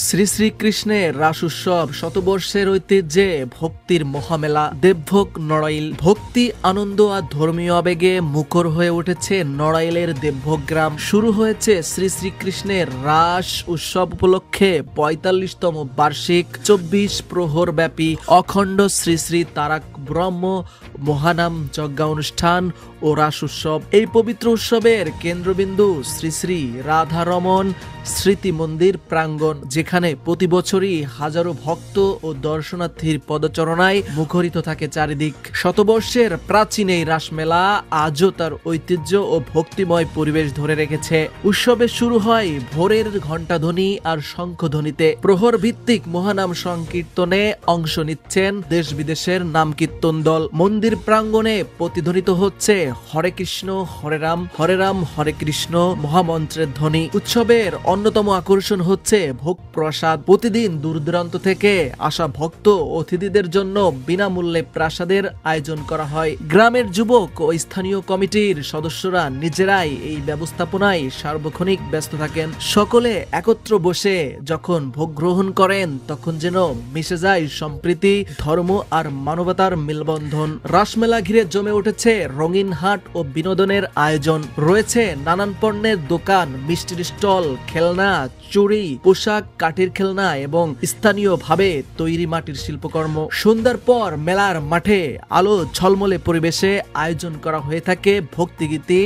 শ্রী শ্রীকৃষ্ণের রাস উৎসব শতবর্ষের ঐতিহ্যে ভক্তির মহামেলা দেবভোগ নড়াইল। ভক্তি, আনন্দ আর ধর্মীয় আবেগে মুখর হয়ে উঠেছে নড়াইলের দেবভোগ গ্রাম। শুরু হয়েছে শ্রী শ্রীকৃষ্ণের রাস উৎসব উপলক্ষে ৪৫তম বার্ষিক ২৪ প্রহর ব্যাপী অখণ্ড শ্রী শ্রী তারক ব্রহ্ম মহানাম যজ্ঞ অনুষ্ঠান ও রাস উৎসব। এই পবিত্র উৎসবের কেন্দ্রবিন্দু শ্রী শ্রী রাধারমণ স্মৃতি মন্দির প্রাঙ্গণ, যেখানে প্রতি বছরই হাজারো ভক্ত ও দর্শনার্থীর পদচারণায় মুখরিত থাকে চারিদিক। শতবর্ষের প্রাচীন এই রাসমেলা আজও তার ঐতিহ্য ও ভক্তিময় পরিবেশ ধরে রেখেছে। উৎসবের শুরু হয় ভোরের ঘণ্টাধ্বনি আর শঙ্খধ্বনিতে। প্রহর ভিত্তিক মহানাম সংকীর্তনে অংশ নিচ্ছেন দেশ বিদেশের নাম কীর্তন দল। মন্দির প্রাঙ্গণে প্রতিধ্বনিত হচ্ছে হরে কৃষ্ণ হরে রাম হরে কৃষ্ণ মহামন্ত্রের ধ্বনি। উৎসবের অন্যতম আকর্ষণ হচ্ছে ভোগ প্রসাদ। প্রতিদিন দূর দূরান্ত থেকে আসা ভক্ত অতিথিদের জন্য বিনামূল্যে প্রসাদের আয়োজন করা হয়। গ্রামের যুবক ও স্থানীয় কমিটির সদস্যরা নিজেরাই এই ব্যবস্থাপনায় সার্বক্ষণিক ব্যস্ত থাকেন। সকলে একত্র বসে যখন ভোগ গ্রহণ করেন তখন যেন মিশে যায় সম্প্রীতি, ধর্ম আর মানবতার মেলবন্ধন। রাসমেলা ঘিরে জমে উঠেছে রঙিন হাট ও বিনোদনের আয়োজন। রয়েছে নানান পণ্যের দোকান, মিষ্টির স্টল, খেলনা, চুড়ি, পোশাক, কাঠের খেলনা এবং স্থানীয়ভাবে তৈরি মাটির শিল্পকর্ম। সন্ধ্যার পর মেলার মাঠে আলো ঝলমলে পরিবেশে আয়োজন করা হয়ে থাকে ভক্তিগীতি,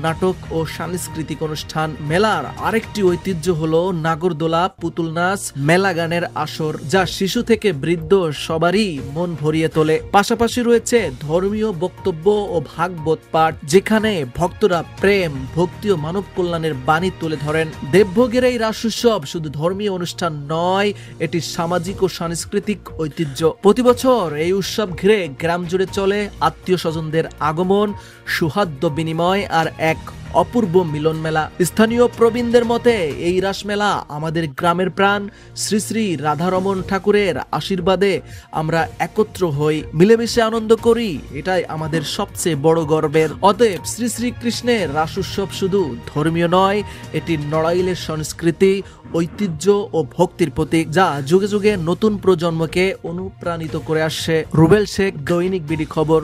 নাটক ও সাংস্কৃতিক অনুষ্ঠান। মেলার আরেকটি ঐতিহ্য হলো নাগরদোলা, পুতুল নাচ, মেলা গানের আসর, যা শিশু থেকে বৃদ্ধ সবারই মন ভরিয়ে তোলে। পাশাপাশি রয়েছে ধর্মীয় বক্তব্য ও ভাগবত পাঠ, যেখানে ভক্তরা প্রেম, ভক্তি ও মানব কল্যাণের বাণী তুলে ধরেন। দেবভোগের এই রাস উৎসব শুধু ধর্মীয় অনুষ্ঠান নয়, এটি সামাজিক ও সাংস্কৃতিক ঐতিহ্য। প্রতি বছর এই উৎসব ঘিরে গ্রাম জুড়ে চলে আত্মীয় স্বজনদের আগমন, সৌহার্দ্য বিনিময় আর এক অপূর্ব মিলন মেলা। স্থানীয় প্রবীণদের মতে এই রাসমেলা আমাদের গ্রামের প্রাণ। শ্রী শ্রী রাধারমণ ঠাকুরের আশীর্বাদে আমরা একত্র হই, মিলেমিশে আনন্দ করি, এটাই আমাদের সবচেয়ে বড় গর্বের। অতএব শ্রী শ্রীকৃষ্ণের রাস উৎসব শুধু ধর্মীয় নয়, এটি নড়াইলের সংস্কৃতি, ঐতিহ্য ও ভক্তির প্রতীক, যা যুগে যুগে নতুন প্রজন্মকে অনুপ্রাণিত করে আসছে। রুবেল শেখ, দৈনিক বিডি খবর।